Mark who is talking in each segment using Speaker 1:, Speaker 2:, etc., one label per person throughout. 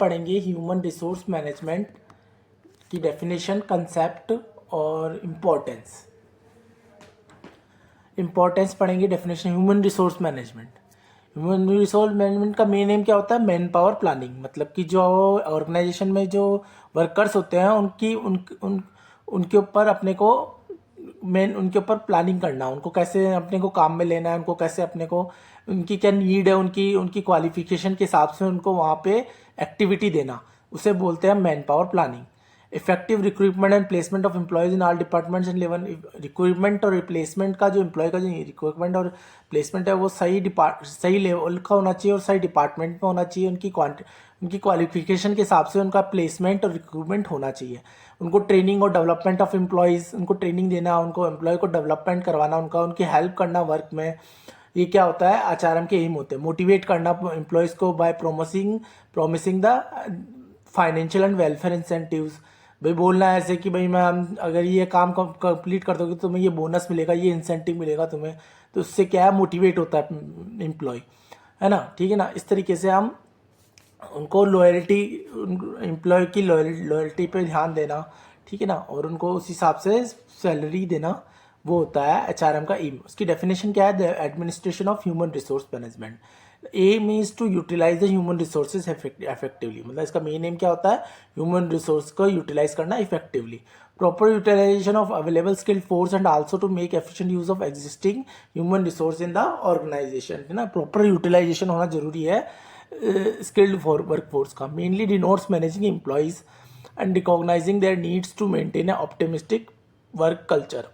Speaker 1: पढ़ेंगे human resource management की definition, concept और इम्पोर्टेंस पढ़ेंगे। Definition human resource management. Human resource management का मेन एम क्या होता है? Man power planning. मतलब कि जो ऑर्गेनाइजेशन में जो वर्कर्स होते हैं उनके ऊपर अपने को उनके ऊपर प्लानिंग करना, उनको कैसे अपने को काम में लेना है, उनको कैसे अपने को, उनकी क्या नीड है, उनकी उनकी क्वालिफिकेशन के हिसाब से उनको वहाँ पे एक्टिविटी देना, उसे बोलते हैं man power planning. Effective recruitment and placement of employees in all departments and level. Recruitment और रिप्लेसमेंट का जो एम्प्लॉय का जो रिक्रूटमेंट और प्लेसमेंट है वो सही लेवल का होना चाहिए और सही डिपार्टमेंट में होना चाहिए। उनकी क्वालिफिकेशन के हिसाब से उनका प्लेसमेंट और रिक्रूटमेंट होना चाहिए। उनको ट्रेनिंग और डेवलपमेंट ऑफ एम्प्लॉयज़, उनको ट्रेनिंग देना, उनको एम्प्लॉय को डेवलपमेंट करवाना, उनकी हेल्प करना वर्क में। ये क्या होता है? आरएचआर के एम होते हैं। मोटिवेट करना एम्प्लॉयज़ को by promising the financial and welfare incentives. भाई बोलना है ऐसे कि भाई मैम अगर ये काम कंप्लीट कर दोगे तो तुम्हें ये बोनस मिलेगा, ये इंसेंटिव मिलेगा तुम्हें। तो उससे क्या है? मोटिवेट होता है एम्प्लॉय, है ना? ठीक है ना? इस तरीके से हम उनको लॉयल्टी, एम्प्लॉय की लॉयल्टी पे ध्यान देना, ठीक है ना, और उनको उस हिसाब से सैलरी देना, वो होता है एचआरएम का एम। उसकी डेफिनेशन क्या है? The administration of human resource management. Aim is to utilize the human resources effectively. मतलब इसका मेन एम क्या होता है? ह्यूमन रिसोर्स को यूटिलाइज करना effectively. Proper utilization of available skilled force and also to make efficient use of existing human resource in the organization, है ना? प्रॉपर यूटिलाइजेशन होना जरूरी है स्किल्ड फॉर वर्कफोर्स का। Mainly denotes managing employees and recognizing their needs to maintain a optimistic work culture,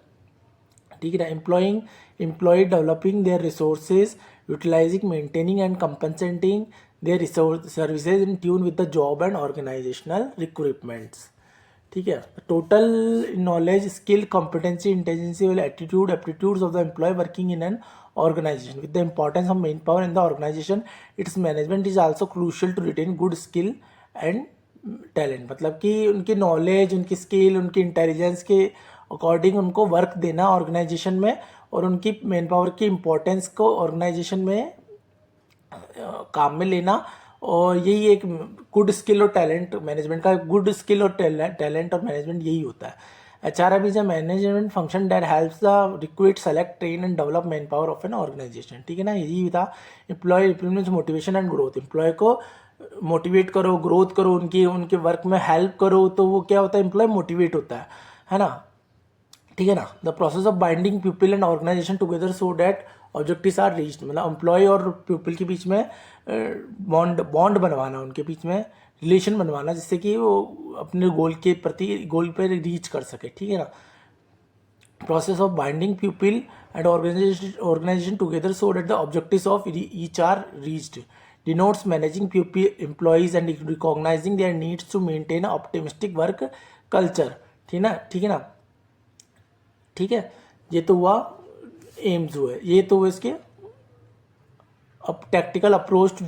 Speaker 1: ठीक है ना? Employ developing their resources, utilising, maintaining and compensating their resource services in tune with the job and organisational recruitments, ठीक है? Total knowledge, skill, competency, intelligency और aptitudes of the employ working in an organization. With the importance of manpower in the organization, its management is also crucial to retain good skill and talent. मतलब कि उनकी knowledge, उनकी skill, उनकी intelligence के according उनको work देना organisation में, और उनकी मैन पावर की इम्पोर्टेंस को ऑर्गेनाइजेशन में काम में लेना। और यही एक गुड स्किल और टैलेंट मैनेजमेंट का, गुड स्किल और टैलेंट और मैनेजमेंट यही होता है। HRM is a management function that helps the recruit, select, train and develop manpower of an organization, ठीक है ना? यही था employ replacement, motivation and growth. Employ को मोटिवेट करो, ग्रोथ करो, उनके वर्क में हेल्प करो, तो वो क्या होता है? एम्प्लॉय मोटिवेट होता है ना? ठीक है ना? The process of binding people and organization together so that objectives are reached. मतलब एम्प्लॉय और पीपल के बीच में बॉन्ड बनवाना, उनके बीच में रिलेशन बनवाना, जिससे कि वो अपने गोल पे रीच कर सके, ठीक है ना? Process of binding people and organization together so that the objectives of each are reached, denotes managing people employees and recognizing their needs to maintain optimistic work culture, ठीक है ना? ठीक है, ये तो हुआ एम्स हुए। ये तो इसके अब tactical approach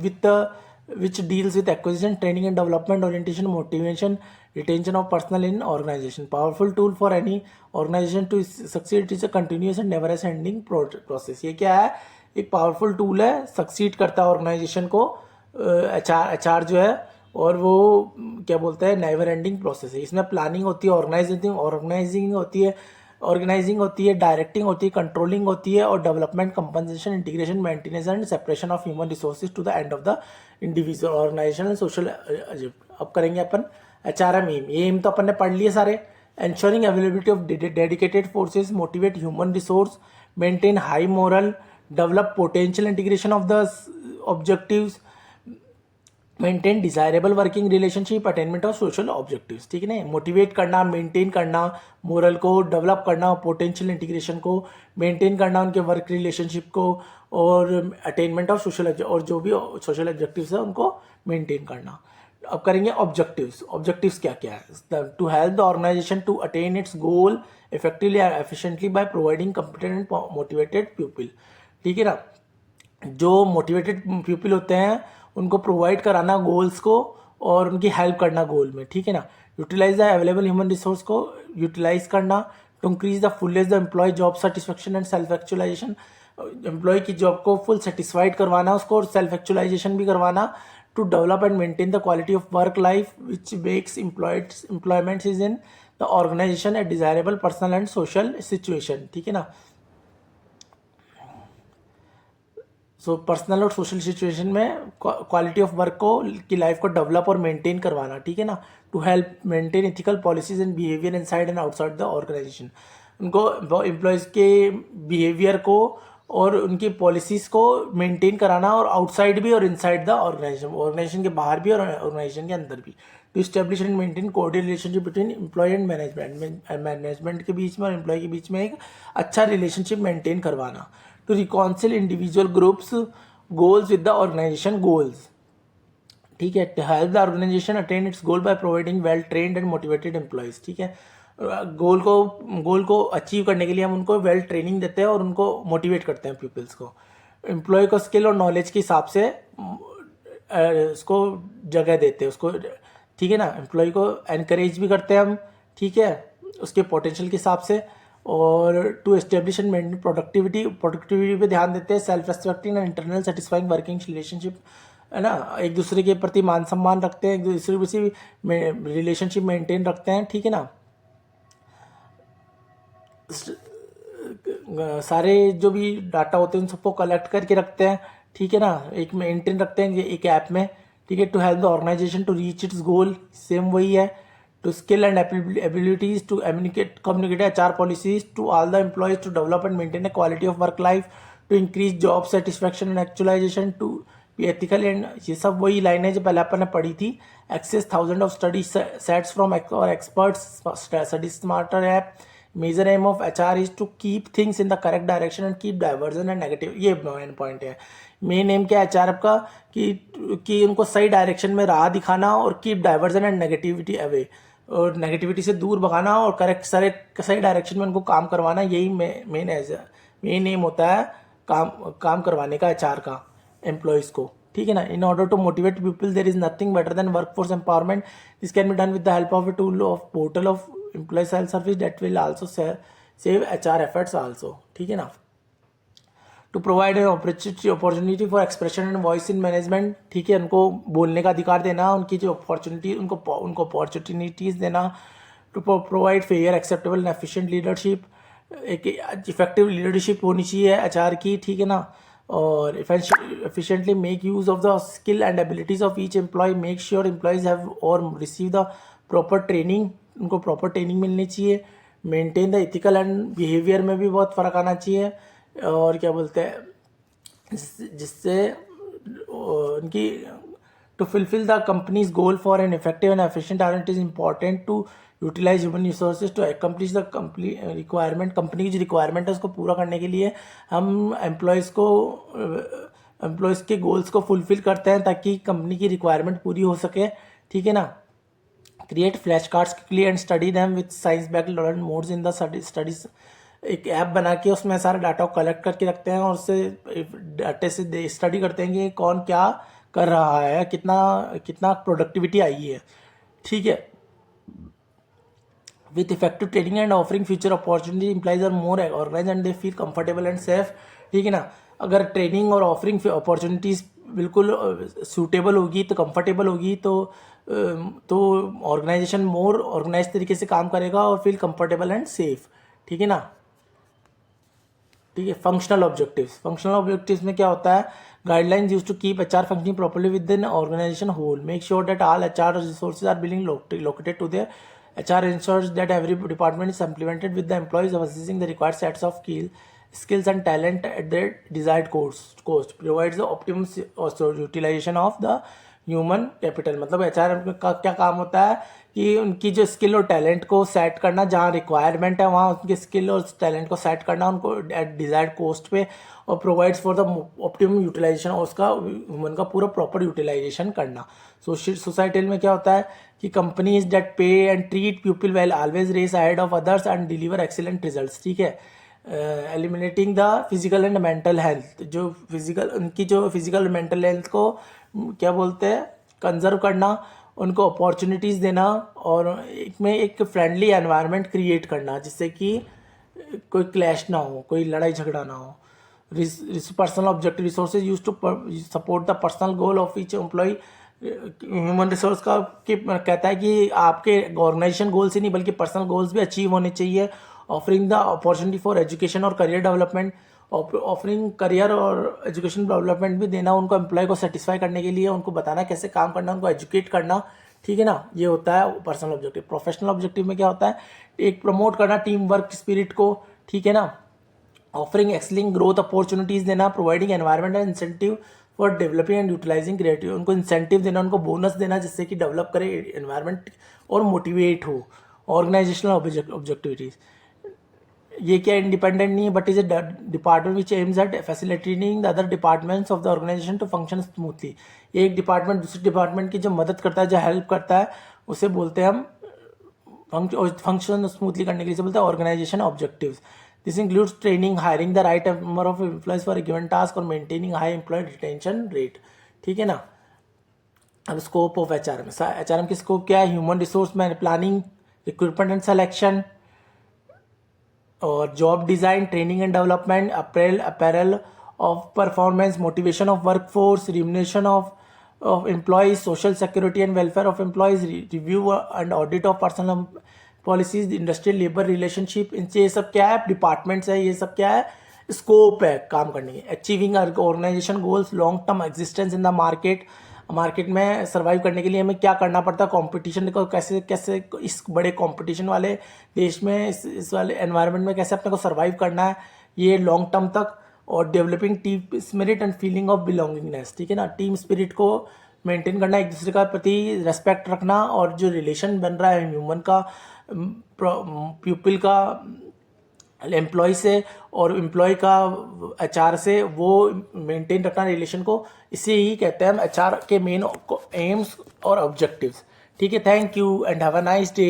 Speaker 1: which deals with acquisition, training and development, orientation, motivation, retention of personnel in organization. Powerful tool for any organization to succeed. It is a continuous and never ending process. ये क्या है? एक powerful tool है, succeed करता है organisation को। HR जो है, और वो क्या बोलते हैं? नेवर एंडिंग प्रोसेस है। इसमें प्लानिंग होती है, ऑर्गेनाइजिंग होती है, डायरेक्टिंग होती है, कंट्रोलिंग होती है, और development, compensation, integration, maintenance and separation of human resources to the end of the individual organization social. अब करेंगे अपन एचआरएम एम। ये एम तो अपन ने पढ़ लिए सारे। ensuring availability of dedicated forces, motivate human resource, maintain high moral, develop potential integration of the objectives, maintain desirable working relationship, attainment of social objectives, ठीक है ना? मोटिवेट करना, मेंटेन करना मोरल को, डेवलप करना पोटेंशियल इंटीग्रेशन को, maintain करना उनके वर्क रिलेशनशिप को, और अटेनमेंट ऑफ सोशल, और जो भी सोशल ऑब्जेक्टिव्स है उनको मेंटेन करना। अब करेंगे ऑब्जेक्टिव्स क्या क्या है? To help the organization to attain its goal effectively and efficiently by providing competent and motivated people, ठीक है ना? जो मोटिवेटेड पीपल होते हैं उनको प्रोवाइड कराना गोल्स को, और उनकी हेल्प करना गोल में, ठीक है ना? Utilize the available human resource को यूटिलाइज करना, to increase the fullness the employ job satisfaction and self actualization. Employ की जॉब को फुल सेटिस्फाइड करवाना उसको, और सेल्फ एक्चुअलाइजेशन भी करवाना, to develop and maintain the quality of work life which makes employment is in the organization a desirable personal and social situation. ठीक है ना. सो पर्सनल और सोशल सिचुएशन में क्वालिटी ऑफ वर्क को की life को डेवलप और maintain करवाना. ठीक है ना. To help maintain ethical policies and behaviour inside and outside the organization. उनको एम्प्लॉयज़ के बिहेवियर को और उनकी पॉलिसीज़ को मेंटेन कराना, और आउटसाइड भी और इनसाइड द ऑर्गेनाइजेशन के बाहर भी और ऑर्गेनाइजेशन के अंदर भी. To establish and maintain coordinate relationship between employ and management के बीच में और एम्प्लॉय के बीच में एक अच्छा रिलेशनशिप मेंटेन करवाना. To reconcile individual groups goals with the organisation goals. ठीक है. To help the organisation attain its goal by providing well trained and motivated employees. ठीक है. गोल को अचीव करने के लिए हम उनको वेल ट्रेनिंग देते हैं और उनको मोटिवेट करते हैं पीपल्स को. एम्प्लॉय को स्किल और नॉलेज के हिसाब से उसको जगह देते हैं उसको. ठीक है ना. एम्प्लॉय को एनकरेज भी करते हैं हम. ठीक है. उसके पोटेंशियल के हिसाब से. और to establish and maintain productivity पे ध्यान देते हैं. Self respecting and internal satisfying working relationship, है ना. एक दूसरे के प्रति मान सम्मान रखते हैं, एक दूसरे से रिलेशनशिप मेंटेन रखते हैं. ठीक है ना. सारे जो भी डाटा होते हैं उन सबको कलेक्ट करके रखते हैं. ठीक है ना. एक मेंटेन रखते हैं एक ऐप में. ठीक है. To help the organization to reach its goal, same वही है. To skill and abilities to communicate HR policies to all the employees to develop and maintain a quality of work life, to increase job satisfaction and actualization, to be ethical and. ये सब वही लाइनें जो पहले अपन ने पढ़ी थी. Access thousand of study sets from और experts, study smarter app. Major aim of HR is to keep things in the correct direction and keep diversion and negative. ये मेन पॉइंट है. मेन एम क्या है HR का कि उनको सही direction में राह दिखाना और keep diversion and negativity away, और नेगेटिविटी से दूर भगाना और करेक्ट सही डायरेक्शन में उनको काम करवाना. यही मेन एम होता है काम करवाने का HR का एम्प्लॉयज़ को. ठीक है ना. In order to motivate people there is nothing better than workforce empowerment. This can be done with the help of a tool of portal of employ self service that will also save HR efforts also. ठीक है ना. To provide an opportunity for expression and voice in management. ठीक है. उनको बोलने का अधिकार देना, उनकी जो अपॉर्चुनिटी उनको अपॉर्चुनिटीज़ देना. To provide fair acceptable and efficient leadership. एक इफेक्टिव लीडरशिप होनी चाहिए HR की. ठीक है ना. और efficiently make use of the skill and abilities of each employee. Make sure employees have or receive the proper training. उनको proper training मिलनी चाहिए. Maintain the ethical and behavior में भी बहुत फ़र्क आना चाहिए. और क्या बोलते हैं जिससे उनकी to fulfill the company's goal for an effective and efficient R&D is important to utilize human resources to accomplish the requirement. Company की जो रिक्वायरमेंट है उसको पूरा करने के लिए हम एम्प्लॉयज़ के गोल्स को फुलफिल करते हैं ताकि कंपनी की रिक्वायरमेंट पूरी हो सके. ठीक है ना. Create flash cards quickly and study them with science back learn modes in the studies. एक ऐप बना के उसमें सारे डाटा को कलेक्ट करके रखते हैं और उससे डाटे से स्टडी करते हैं कि कौन क्या कर रहा है, कितना प्रोडक्टिविटी आई है. ठीक है. With effective training and offering future opportunity, employees are more organized and they feel comfortable and safe. ठीक है ना. अगर ट्रेनिंग और ऑफरिंग अपॉर्चुनिटीज़ बिल्कुल सूटेबल होगी तो कंफर्टेबल होगी तो ऑर्गेनाइजेशन मोर ऑर्गेनाइज तरीके से काम करेगा और फील कंफर्टेबल एंड सेफ. ठीक है ना. ठीक है. फंक्शनल ऑब्जेक्टिव्स में क्या होता है. Guidelines use to keep HR functioning properly within organization whole. Make sure that all HR resources are billing located to there. HR ensures that every department is implemented with the employees possessing the required sets of skills and talent at their desired cost. Provides the optimum utilization of the human capital. मतलब HR का क्या काम होता है कि उनकी जो skill और टैलेंट को सेट करना, जहाँ रिक्वायरमेंट है वहाँ उनके स्किल और टैलेंट को सेट करना उनको एट डिजायर्ड कोस्ट पे, और provides for the optimum utilization, और उसका ह्यूमन का पूरा प्रॉपर यूटिलाइजेशन करना. सोसाइटी में क्या होता है कि companies that pay and treat people well always race ahead of others and deliver excellent results. ठीक है. Eliminating the physical and mental health. उनकी जो फिजिकल मेंटल हेल्थ को क्या बोलते हैं कंजर्व करना, उनको अपॉर्चुनिटीज़ देना और एक फ्रेंडली एनवायरनमेंट क्रिएट करना जिससे कि कोई क्लैश ना हो, कोई लड़ाई झगड़ा ना हो. Personal objective resources use to support the personal goal of each employ. Human resource का कि कहता है कि आपके ऑर्गेनाइजेशन गोल्स ही नहीं बल्कि पर्सनल गोल्स भी अचीव होने चाहिए। Offering the opportunity for education और करियर डेवलपमेंट, ऑफरिंग करियर और एजुकेशन डेवलपमेंट भी देना उनको, एम्प्लॉय को सेटिस्फाई करने के लिए उनको बताना कैसे काम करना, उनको एजुकेट करना, ठीक है ना। ये होता है पर्सनल ऑब्जेक्टिव। प्रोफेशनल ऑब्जेक्टिव में क्या होता है, एक प्रमोट करना टीम वर्क स्पिरिट को, ठीक है ना। ऑफरिंग एक्सलिंग ग्रोथ अपॉर्चुनिटीज देना, providing environment and incentive for developing and utilizing creative, उनको इंसेंटिव देना, उनको बोनस देना जिससे कि डेवलप करे एनवायरमेंट और मोटिवेट हो। ऑर्गेनाइजेशनल ऑब्जेक्टिविटीज, ये क्या इंडिपेंडेंट नहीं है but is a department which aims at facilitating the other departments of the organization to function smoothly. एक डिपार्टमेंट दूसरे डिपार्टमेंट की जो मदद करता है, जो हेल्प करता है, उसे बोलते हैं हम फंक्शन स्मूथली करने के लिए बोलते हैं organisation objectives. This includes training, hiring the right number of employees for a given task और maintaining high employ retention rate, ठीक है ना। अब स्कोप ऑफ एचआरएम, एचआरएम की स्कोप क्या है, human resource man planning, recruitment and selection और job design, training and development, appraisal of performance, motivation of workforce, remuneration of employees, social security and welfare of employees, review and audit of personal policies, industrial labour relationship, इनसे ये सब क्या है, departments है, ये सब क्या है, स्कोप है काम करने की। Achieving organization goals, long term existence in the market, market में सर्वाइव करने के लिए हमें क्या करना पड़ता है, कंपटीशन को कैसे कैसे इस बड़े कंपटीशन वाले देश में, इस वाले एनवायरनमेंट में कैसे अपने को सर्वाइव करना है, ये लॉन्ग टर्म तक। और developing team spirit and feeling of belongingness, ठीक है ना, टीम स्पिरिट को मेंटेन करना, एक दूसरे का प्रति रेस्पेक्ट रखना, और जो रिलेशन बन रहा है ह्यूमन का, पीपल का एम्प्लॉय से और एम्प्लॉय का एचआर से, वो मेंटेन रखना रिलेशन को, इसे ही कहते हैं हम एचआर के मेन एम्स और ऑब्जेक्टिव्स, ठीक है। Thank you and have a nice day.